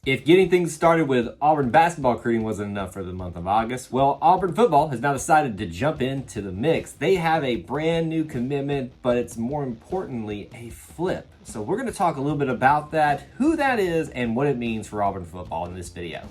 If getting things started with Auburn basketball recruiting wasn't enough for the month of August, well, Auburn football has now decided to jump into the mix. They have a brand new commitment, but it's more importantly a flip. So we're going to talk a little bit about that, who that is, and what it means for Auburn football in this video.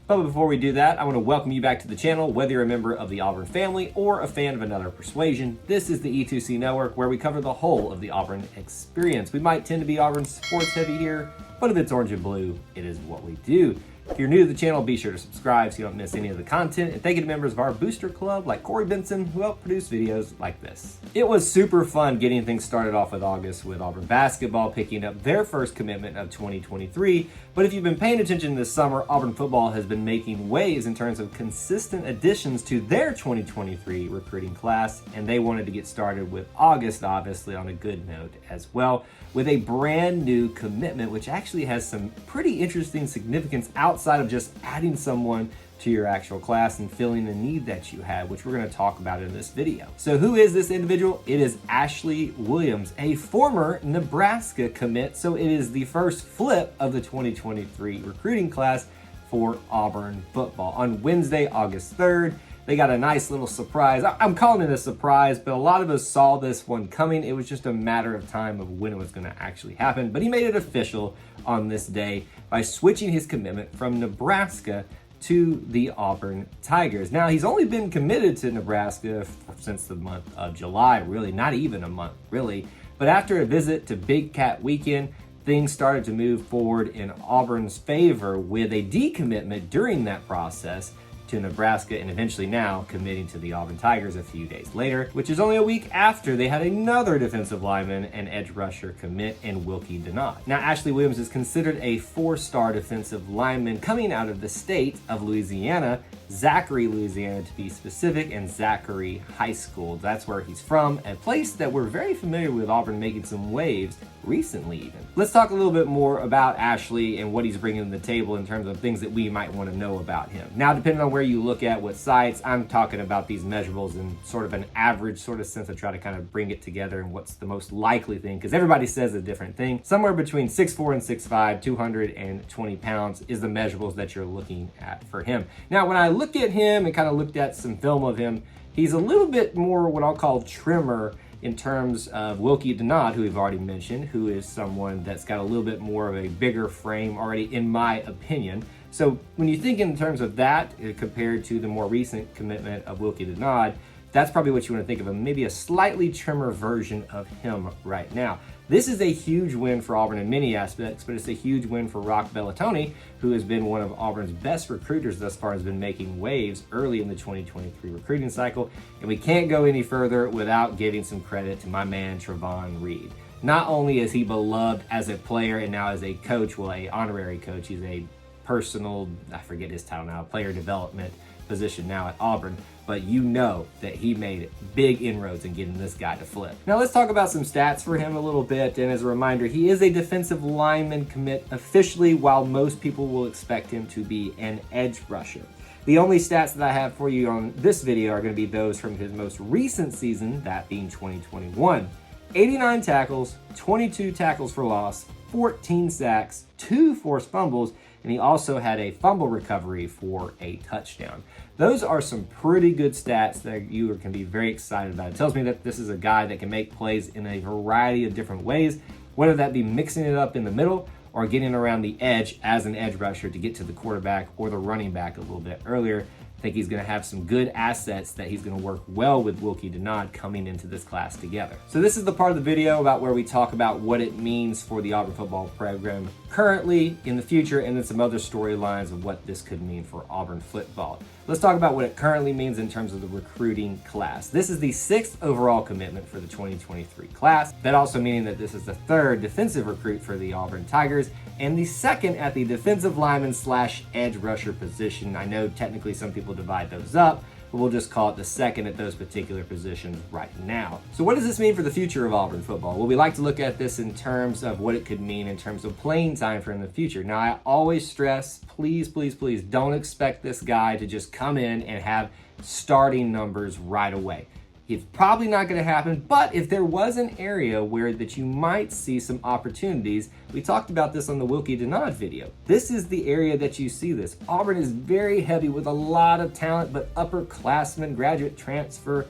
But before we do that, I want to welcome you back to the channel, whether you're a member of the Auburn family or a fan of another persuasion. This is the E2C Network, where we cover the whole of the Auburn experience. We might tend to be Auburn sports heavy here, but if it's orange and blue, it is what we do. If you're new to the channel, be sure to subscribe so you don't miss any of the content. And thank you to members of our booster club like Corey Benson, who help produce videos like this. It was super fun getting things started off with August with Auburn basketball picking up their first commitment of 2023. But if you've been paying attention this summer, Auburn football has been making waves in terms of consistent additions to their 2023 recruiting class. And they wanted to get started with August, obviously, on a good note as well, with a brand new commitment, which actually has some pretty interesting significance outside of just adding someone to your actual class and filling a need that you had, which we're going to talk about in this video. So who is this individual? It is Ashley Williams, a former Nebraska commit. So it is the first flip of the 2023 recruiting class for Auburn football. On Wednesday, August 3rd, they got a nice little surprise. I'm calling it a surprise, but a lot of us saw this one coming. It was just a matter of time of when it was going to actually happen. But he made it official on this day by switching his commitment from Nebraska to the Auburn Tigers. Now, he's only been committed to Nebraska since the month of July, really, not even a month, really. But after a visit to Big Cat Weekend, things started to move forward in Auburn's favor with a decommitment during that process to Nebraska, and eventually now committing to the Auburn Tigers a few days later, which is only a week after they had another defensive lineman and edge rusher commit in Wilkie Denard. Now, Ashley Williams is considered a four-star defensive lineman coming out of the state of Louisiana, Zachary, Louisiana to be specific, and Zachary High School. That's where he's from, a place that we're very familiar with Auburn making some waves recently even. Let's talk a little bit more about Ashley and what he's bringing to the table in terms of things that we might want to know about him. Now, depending on where you look at what sites, I'm talking about these measurables in sort of an average sort of sense to try to kind of bring it together and what's the most likely thing, because everybody says a different thing. Somewhere between 6'4" and 6'5", 220 pounds is the measurables that you're looking at for him. Now, when I looked at him and kind of looked at some film of him, he's a little bit more what I'll call trimmer in terms of Wilkie Denard, who we've already mentioned, who is someone that's got a little bit more of a bigger frame already, in my opinion. So when you think in terms of that, compared to the more recent commitment of Wilkie Denard, that's probably what you want to think of, maybe a slightly trimmer version of him right now. This is a huge win for Auburn in many aspects, but it's a huge win for Rock Bellatoni, who has been one of Auburn's best recruiters thus far, has been making waves early in the 2023 recruiting cycle. And we can't go any further without giving some credit to my man, Trevon Reed. Not only is he beloved as a player and now as a coach, well, a honorary coach, he's a personal, I forget his title now, player development position now at Auburn, but you know that he made big inroads in getting this guy to flip. Now let's talk about some stats for him a little bit, and as a reminder, he is a defensive lineman commit officially, while most people will expect him to be an edge rusher. The only stats that I have for you on this video are going to be those from his most recent season, that being 2021. 89 tackles, 22 tackles for loss, 14 sacks, 2 forced fumbles, and he also had a fumble recovery for a touchdown. Those are some pretty good stats that you can be very excited about. It tells me that this is a guy that can make plays in a variety of different ways, whether that be mixing it up in the middle or getting around the edge as an edge rusher to get to the quarterback or the running back a little bit earlier. I think he's going to have some good assets that he's going to work well with Wilkie Denard coming into this class together. So this is the part of the video about where we talk about what it means for the Auburn football program currently, in the future, and then some other storylines of what this could mean for Auburn football. Let's talk about what it currently means in terms of the recruiting class. This is the 6th overall commitment for the 2023 class. That also meaning that this is the 3rd defensive recruit for the Auburn Tigers and the 2nd at the defensive lineman / edge rusher position. I know technically some people divide those up, but we'll just call it the 2nd at those particular positions right now. So what does this mean for the future of Auburn football? Well, we like to look at this in terms of what it could mean in terms of playing time for in the future. Now, I always stress, please, please, please don't expect this guy to just come in and have starting numbers right away. It's probably not going to happen, but if there was an area where that you might see some opportunities, we talked about this on the Wilkie Denard video. This is the area that you see this. Auburn is very heavy with a lot of talent, but upperclassmen, graduate transfer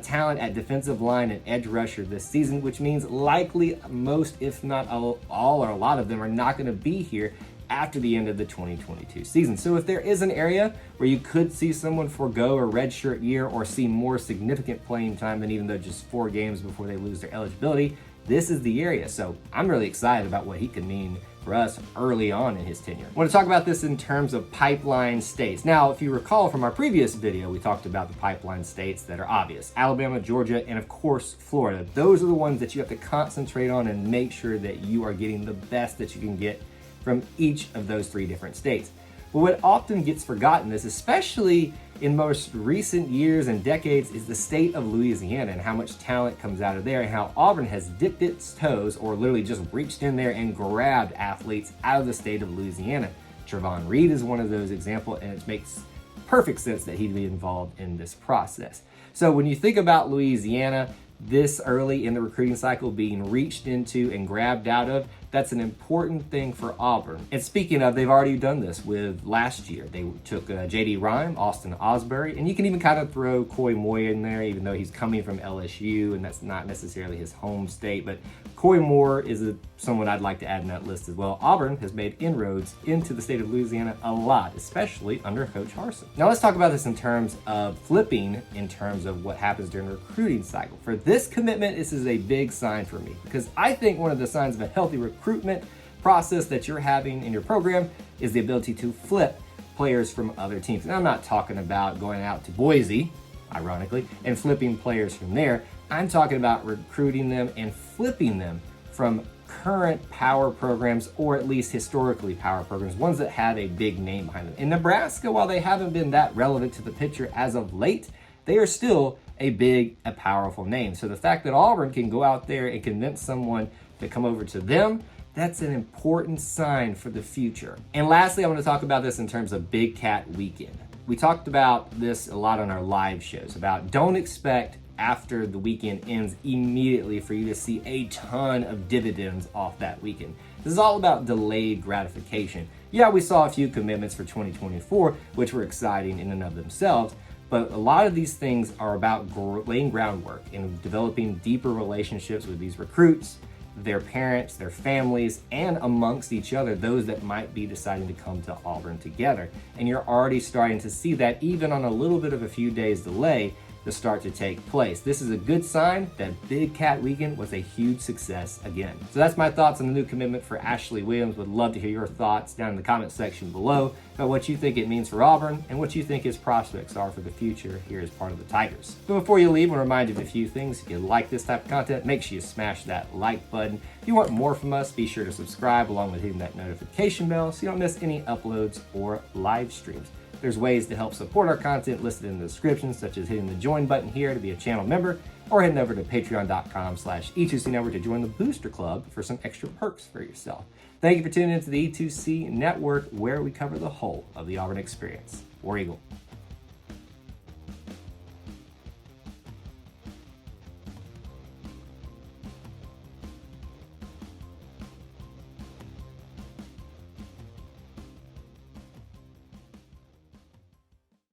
talent at defensive line and edge rusher this season, which means likely most, if not all or a lot of them, are not going to be here after the end of the 2022 season. So if there is an area where you could see someone forego a redshirt year or see more significant playing time than even though just 4 games before they lose their eligibility, this is the area. So I'm really excited about what he could mean for us early on in his tenure. I want to talk about this in terms of pipeline states. Now, if you recall from our previous video, we talked about the pipeline states that are obvious: Alabama, Georgia, and of course, Florida. Those are the ones that you have to concentrate on and make sure that you are getting the best that you can get from each of those 3 different states. But what often gets forgotten is, especially in most recent years and decades, is the state of Louisiana and how much talent comes out of there, and how Auburn has dipped its toes or literally just reached in there and grabbed athletes out of the state of Louisiana. Trevon Reed is one of those examples, and it makes perfect sense that he'd be involved in this process. So when you think about Louisiana this early in the recruiting cycle being reached into and grabbed out of, that's an important thing for Auburn. And speaking of, they've already done this with last year. They took J.D. Rhyme, Austin Osbury, and you can even kind of throw Coy Moore in there, even though he's coming from LSU, and that's not necessarily his home state. But Coy Moore is someone I'd like to add in that list as well. Auburn has made inroads into the state of Louisiana a lot, especially under Coach Harsin. Now let's talk about this in terms of flipping, in terms of what happens during the recruiting cycle. For this commitment, this is a big sign for me, because I think one of the signs of a healthy recruitment process that you're having in your program is the ability to flip players from other teams. And I'm not talking about going out to Boise, ironically, and flipping players from there. I'm talking about recruiting them and flipping them from current power programs, or at least historically power programs, ones that have a big name behind them. In Nebraska, while they haven't been that relevant to the picture as of late, they are still a big, a powerful name. So the fact that Auburn can go out there and convince someone to come over to them, that's an important sign for the future. And lastly, I want to talk about this in terms of Big Cat Weekend. We talked about this a lot on our live shows, about don't expect after the weekend ends immediately for you to see a ton of dividends off that weekend. This is all about delayed gratification. Yeah, we saw a few commitments for 2024, which were exciting in and of themselves, but a lot of these things are about laying groundwork and developing deeper relationships with these recruits, their parents, their families, and amongst each other, those that might be deciding to come to Auburn together. And you're already starting to see that, even on a little bit of a few days delay, to start to take place. This is a good sign that Big Cat Weekend was a huge success again. So that's my thoughts on the new commitment for Ashley Williams. Would love to hear your thoughts down in the comment section below about what you think it means for Auburn and what you think his prospects are for the future here as part of the Tigers. But before you leave, I want to remind you of a few things. If you like this type of content, make sure you smash that like button. If you want more from us, be sure to subscribe along with hitting that notification bell so you don't miss any uploads or live streams. There's ways to help support our content listed in the description, such as hitting the join button here to be a channel member, or heading over to patreon.com/E2C Network to join the Booster Club for some extra perks for yourself. Thank you for tuning into the E2C Network, where we cover the whole of the Auburn experience. War Eagle.